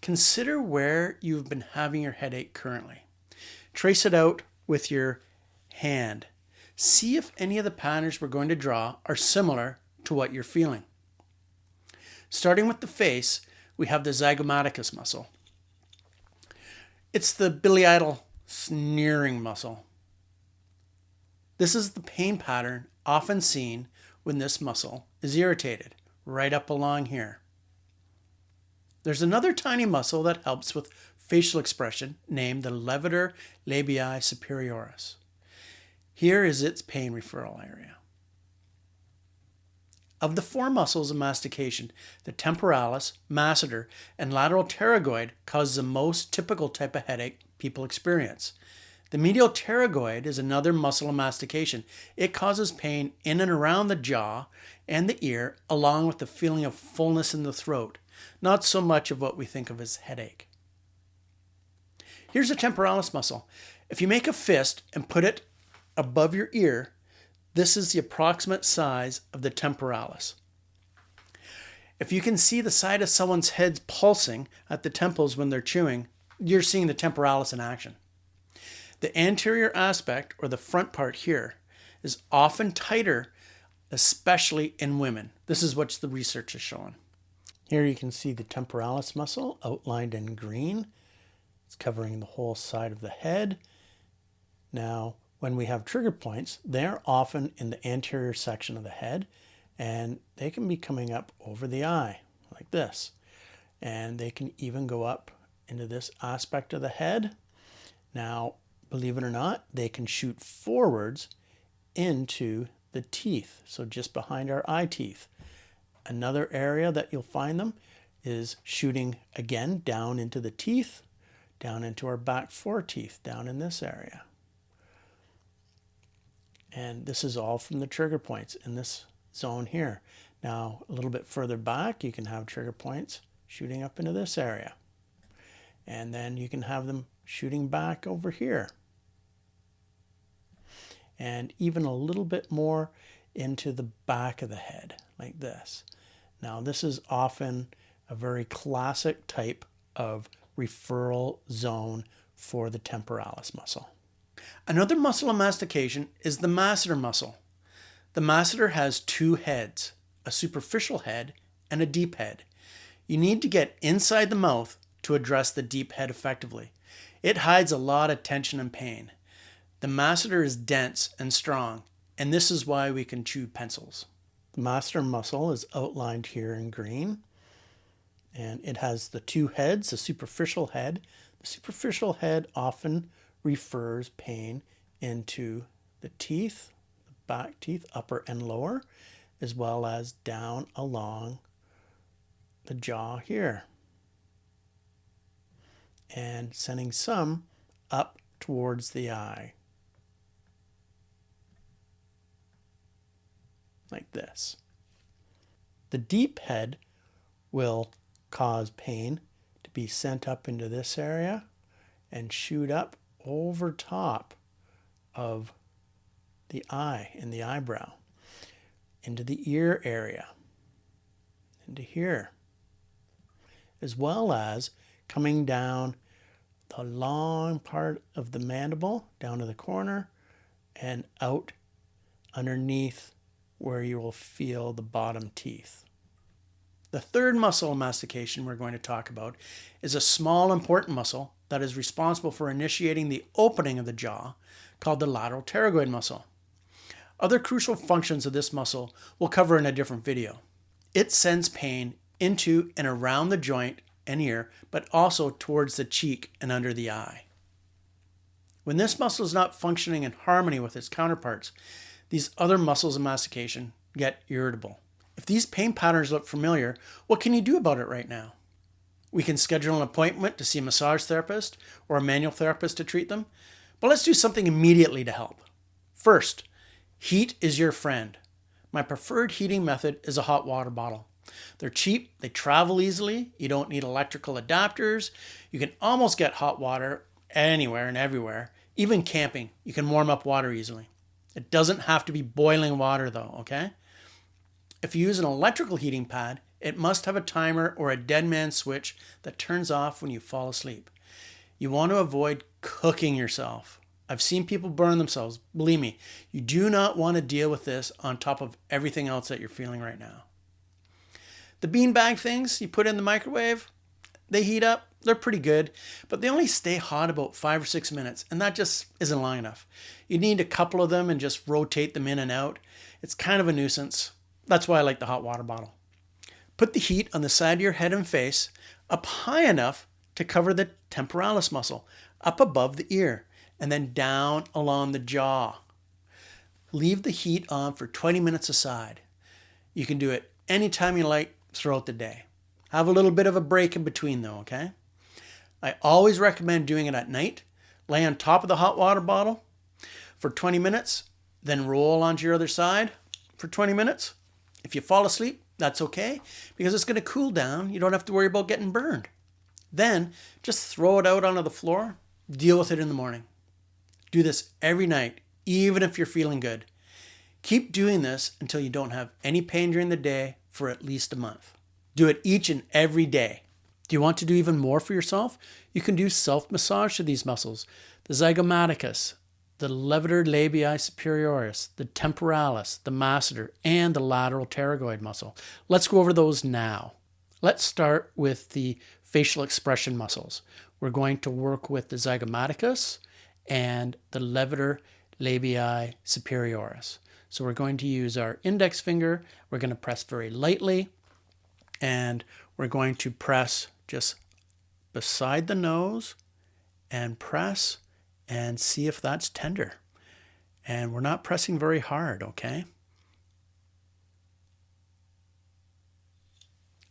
Consider where you've been having your headache currently. Trace it out with your hand. See if any of the patterns we're going to draw are similar to what you're feeling. Starting with the face, we have the zygomaticus muscle. It's the biliatal sneering muscle. This is the pain pattern often seen when this muscle is irritated, right up along here. There's another tiny muscle that helps with facial expression named the levator labii superioris. Here is its pain referral area. Of the four muscles of mastication, the temporalis, masseter, and lateral pterygoid cause the most typical type of headache people experience. The medial pterygoid is another muscle of mastication. It causes pain in and around the jaw and the ear, along with the feeling of fullness in the throat. Not so much of what we think of as headache. Here's the temporalis muscle. If you make a fist and put it above your ear, this is the approximate size of the temporalis. If you can see the side of someone's head pulsing at the temples when they're chewing, you're seeing the temporalis in action. The anterior aspect, or the front part here, is often tighter, especially in women. This is what the research is showing. Here you can see the temporalis muscle outlined in green. It's covering the whole side of the head. Now, when we have trigger points, they're often in the anterior section of the head, and they can be coming up over the eye, like this. And they can even go up into this aspect of the head. Now, believe it or not, they can shoot forwards into the teeth, so just behind our eye teeth. Another area that you'll find them is shooting again down into the teeth, down into our back foreteeth, down in this area. And this is all from the trigger points in this zone here. Now, a little bit further back, you can have trigger points shooting up into this area. And then you can have them shooting back over here. And even a little bit more into the back of the head, like this. Now, this is often a very classic type of referral zone for the temporalis muscle. Another muscle of mastication is the masseter muscle. The masseter has two heads, a superficial head and a deep head. You need to get inside the mouth to address the deep head effectively. It hides a lot of tension and pain. The masseter is dense and strong, and this is why we can chew pencils. The masseter muscle is outlined here in green, and it has the two heads, the superficial head. The superficial head often refers pain into the teeth, the back teeth, upper and lower, as well as down along the jaw here, and sending some up towards the eye, like this. The deep head will cause pain to be sent up into this area and shoot up over top of the eye and the eyebrow, into the ear area, into here, as well as coming down the long part of the mandible, down to the corner, and out underneath where you will feel the bottom teeth. The third muscle of mastication we're going to talk about is a small important muscle that is responsible for initiating the opening of the jaw, called the lateral pterygoid muscle. Other crucial functions of this muscle we'll cover in a different video. It sends pain into and around the joint and ear, but also towards the cheek and under the eye. When this muscle is not functioning in harmony with its counterparts, these other muscles of mastication get irritable. If these pain patterns look familiar, what can you do about it right now? We can schedule an appointment to see a massage therapist or a manual therapist to treat them, but let's do something immediately to help. First, heat is your friend. My preferred heating method is a hot water bottle. They're cheap, they travel easily, you don't need electrical adapters, you can almost get hot water anywhere and everywhere, even camping, you can warm up water easily. It doesn't have to be boiling water though, okay? If you use an electrical heating pad, It must have a timer or a dead man switch that turns off when you fall asleep. You want to avoid cooking yourself. I've seen people burn themselves. Believe me, you do not want to deal with this on top of everything else that you're feeling right now. The beanbag things you put in the microwave, they heat up. They're pretty good, but they only stay hot about 5 or 6 minutes, and that just isn't long enough. You need a couple of them and just rotate them in and out. It's kind of a nuisance. That's why I like the hot water bottle. Put the heat on the side of your head and face, up high enough to cover the temporalis muscle, up above the ear, and then down along the jaw. Leave the heat on for 20 minutes aside. You can do it anytime you like throughout the day. Have a little bit of a break in between though, okay? I always recommend doing it at night. Lay on top of the hot water bottle for 20 minutes, then roll onto your other side for 20 minutes. If you fall asleep, that's okay, because it's going to cool down. You don't have to worry about getting burned. Then just throw it out onto the floor. Deal with it in the morning. Do this every night, even if you're feeling good. Keep doing this until you don't have any pain during the day for at least a month. Do it each and every day. Do you want to do even more for yourself? You can do self-massage to these muscles. The zygomaticus, the levator labii superioris, the temporalis, the masseter, and the lateral pterygoid muscle. Let's go over those now. Let's start with the facial expression muscles. We're going to work with the zygomaticus and the levator labii superioris. So we're going to use our index finger. We're going to press very lightly, and we're going to press just beside the nose and press and see if that's tender. And we're not pressing very hard, okay?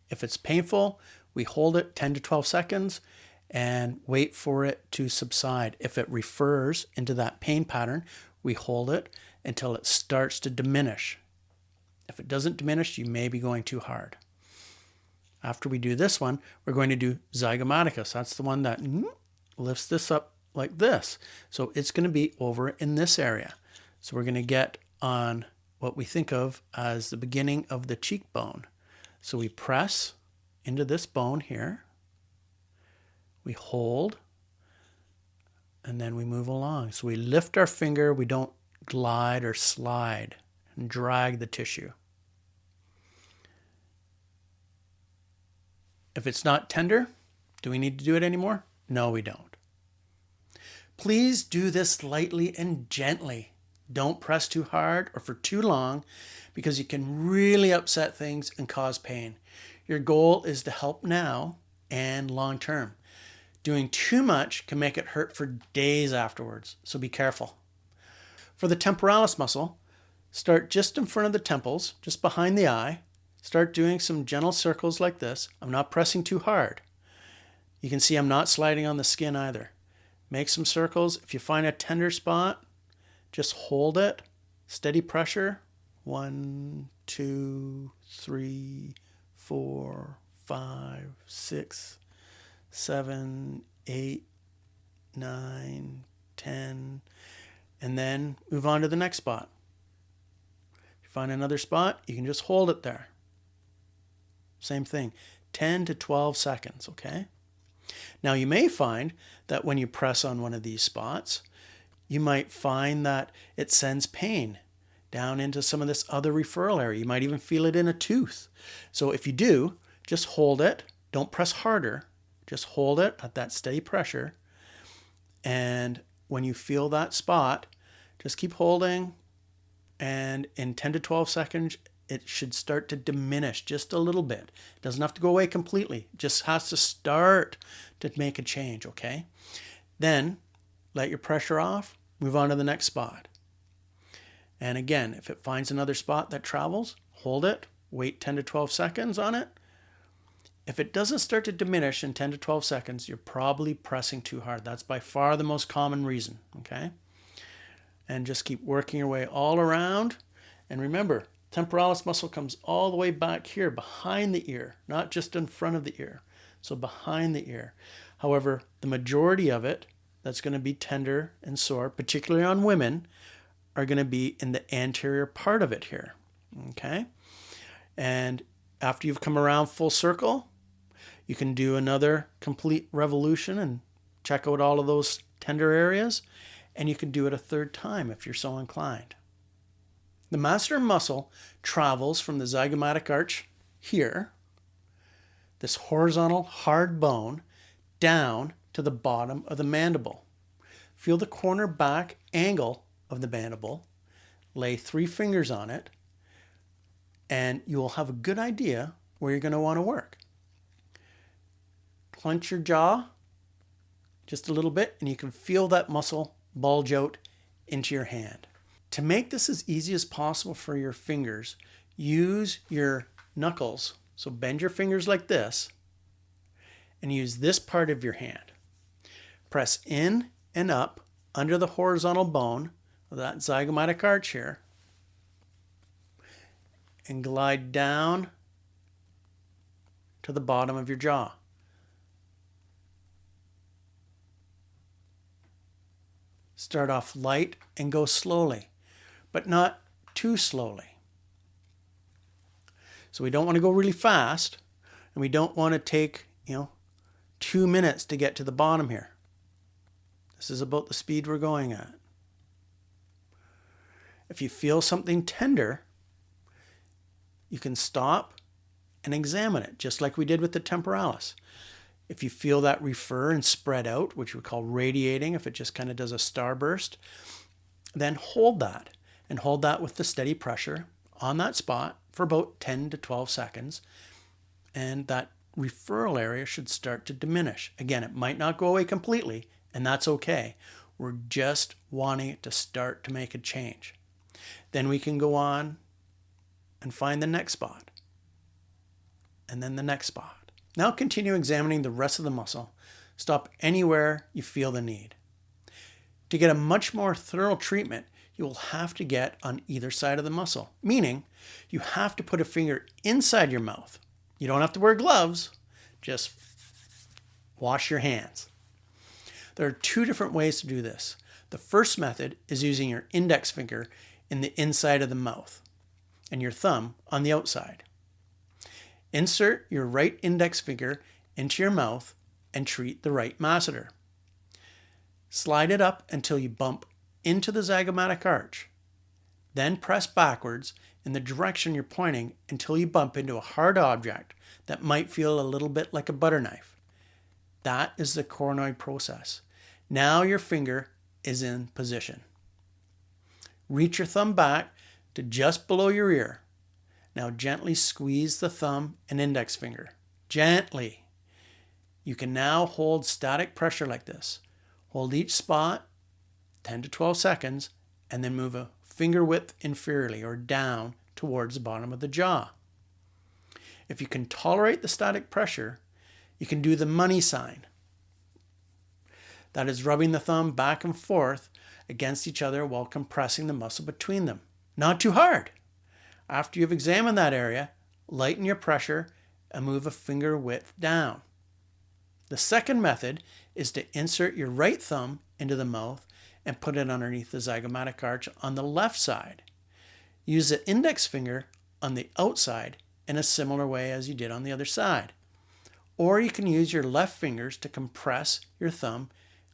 If it's painful, we hold it 10 to 12 seconds and wait for it to subside. If it refers into that pain pattern, we hold it until it starts to diminish. If it doesn't diminish, you may be going too hard. After we do this one, we're going to do zygomaticus. That's the one that lifts this up like this. So it's going to be over in this area. So we're going to get on what we think of as the beginning of the cheekbone. So we press into this bone here. We hold, and then we move along. So we lift our finger. We don't glide or slide and drag the tissue. If it's not tender, do we need to do it anymore? No, we don't. Please do this lightly and gently. Don't press too hard or for too long, because you can really upset things and cause pain. Your goal is to help now and long term. Doing too much can make it hurt for days afterwards, so be careful. For the temporalis muscle, start just in front of the temples, just behind the eye. Start doing some gentle circles like this. I'm not pressing too hard. You can see I'm not sliding on the skin either. Make some circles. If you find a tender spot, just hold it. Steady pressure. 1, 2, 3, 4, 5, 6, 7, 8, 9, 10. And then move on to the next spot. If you find another spot, you can just hold it there. Same thing, 10 to 12 seconds, okay? Now you may find that when you press on one of these spots, you might find that it sends pain down into some of this other referral area. You might even feel it in a tooth. So if you do, just hold it. Don't press harder. Just hold it at that steady pressure. And when you feel that spot, just keep holding. And in 10 to 12 seconds, it should start to diminish just a little bit. It doesn't have to go away completely. It just has to start to make a change, okay? Then let your pressure off, move on to the next spot. And again, if it finds another spot that travels, hold it, wait 10 to 12 seconds on it. If it doesn't start to diminish in 10 to 12 seconds, you're probably pressing too hard. That's by far the most common reason, okay? And just keep working your way all around. And remember, temporalis muscle comes all the way back here behind the ear, not just in front of the ear. So behind the ear. However, the majority of it that's going to be tender and sore, particularly on women, are going to be in the anterior part of it here. Okay? And after you've come around full circle, you can do another complete revolution and check out all of those tender areas, and you can do it a third time if you're so inclined. The masseter muscle travels from the zygomatic arch here, this horizontal hard bone, down to the bottom of the mandible. Feel the corner back angle of the mandible, lay 3 fingers on it, and you will have a good idea where you're going to want to work. Clench your jaw just a little bit, and you can feel that muscle bulge out into your hand. To make this as easy as possible for your fingers, use your knuckles. So bend your fingers like this, and use this part of your hand. Press in and up under the horizontal bone of that zygomatic arch here, and glide down to the bottom of your jaw. Start off light and go slowly, but not too slowly. So we don't want to go really fast, and we don't want to take, 2 minutes to get to the bottom here. This is about the speed we're going at. If you feel something tender, you can stop and examine it, just like we did with the temporalis. If you feel that refer and spread out, which we call radiating, if it just kind of does a starburst, then hold that, and hold that with the steady pressure on that spot for about 10 to 12 seconds, and that referral area should start to diminish. Again, it might not go away completely, and that's okay. We're just wanting it to start to make a change. Then we can go on and find the next spot, and then the next spot. Now continue examining the rest of the muscle. Stop anywhere you feel the need. To get a much more thorough treatment, you will have to get on either side of the muscle, meaning you have to put a finger inside your mouth. You don't have to wear gloves, just wash your hands. There are 2 different ways to do this. The first method is using your index finger in the inside of the mouth and your thumb on the outside. Insert your right index finger into your mouth and treat the right masseter. Slide it up until you bump into the zygomatic arch. Then press backwards in the direction you're pointing until you bump into a hard object that might feel a little bit like a butter knife. That is the coronoid process. Now your finger is in position. Reach your thumb back to just below your ear. Now gently squeeze the thumb and index finger. Gently. You can now hold static pressure like this. Hold each spot 10 to 12 seconds, and then move a finger width inferiorly or down towards the bottom of the jaw. If you can tolerate the static pressure, you can do the money sign. That is rubbing the thumb back and forth against each other while compressing the muscle between them. Not too hard. After you've examined that area, lighten your pressure and move a finger width down. The second method is to insert your right thumb into the mouth and put it underneath the zygomatic arch on the left side. Use the index finger on the outside in a similar way as you did on the other side. Or you can use your left fingers to compress your thumb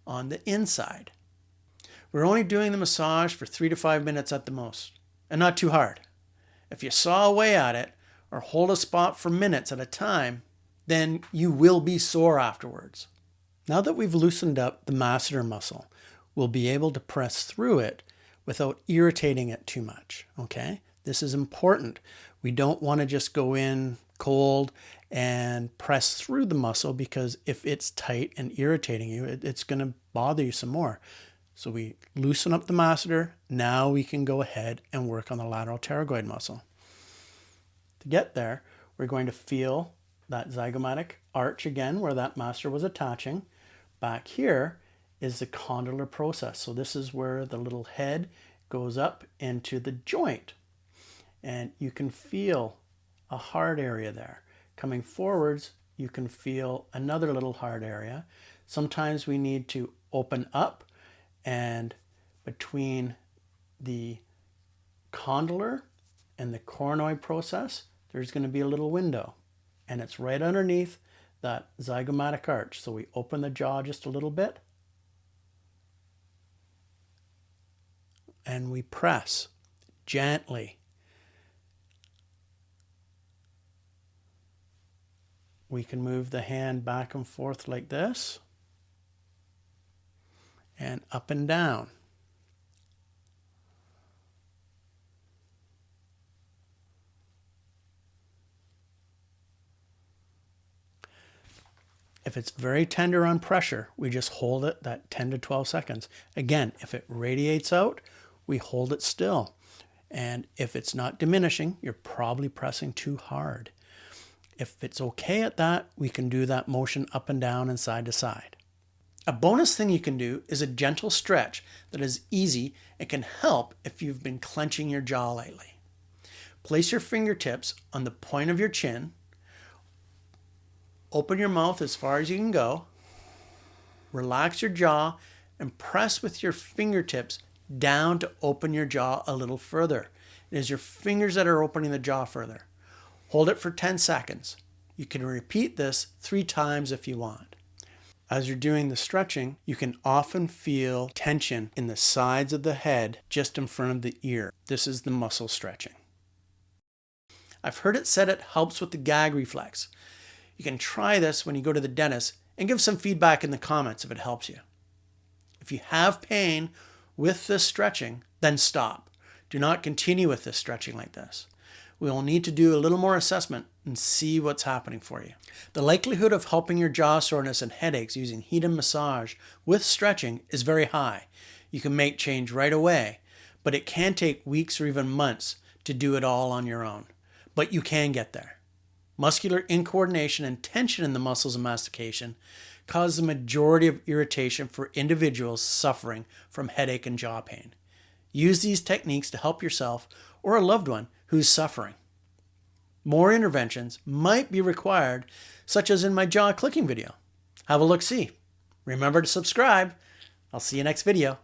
on the inside. We're only doing the massage for 3 to 5 minutes at the most, and not too hard. If you saw away at it or hold a spot for minutes at a time, then you will be sore afterwards. Now that we've loosened up the masseter muscle, we'll be able to press through it without irritating it too much, okay? This is important. We don't want to just go in cold and press through the muscle, because if it's tight and irritating you, it's going to bother you some more. So we loosen up the masseter. Now we can go ahead and work on the lateral pterygoid muscle. To get there, we're going to feel that zygomatic arch again where that masseter was attaching. Back here is the condylar process. So this is where the little head goes up into the joint. And you can feel a hard area there. Coming forwards, you can feel another little hard area. Sometimes we need to open up, and between the condylar and the coronoid process, there's going to be a little window, and it's right underneath that zygomatic arch. So we open the jaw just a little bit, and we press gently. We can move the hand back and forth like this, and up and down. If it's very tender on pressure, we just hold it that 10 to 12 seconds. Again, if it radiates out, we hold it still. And if it's not diminishing, you're probably pressing too hard. If it's okay at that, we can do that motion up and down and side to side. A bonus thing you can do is a gentle stretch that is easy and can help if you've been clenching your jaw lately. Place your fingertips on the point of your chin. Open your mouth as far as you can go. Relax your jaw and press with your fingertips down to open your jaw a little further. It is your fingers that are opening the jaw further. Hold it for 10 seconds. You can repeat this 3 times if you want. As you're doing the stretching, you can often feel tension in the sides of the head just in front of the ear. This is the muscle stretching. I've heard it said it helps with the gag reflex. You can try this when you go to the dentist and give some feedback in the comments if it helps you. If you have pain with this stretching, then stop. Do not continue with this stretching like this. We will need to do a little more assessment and see what's happening for you. The likelihood of helping your jaw soreness and headaches using heat and massage with stretching is very high. You can make change right away, but it can take weeks or even months to do it all on your own. But you can get there. Muscular incoordination and tension in the muscles of mastication cause the majority of irritation for individuals suffering from headache and jaw pain. Use these techniques to help yourself or a loved one who's suffering. More interventions might be required, such as in my jaw clicking video. Have a look-see. Remember to subscribe. I'll see you next video.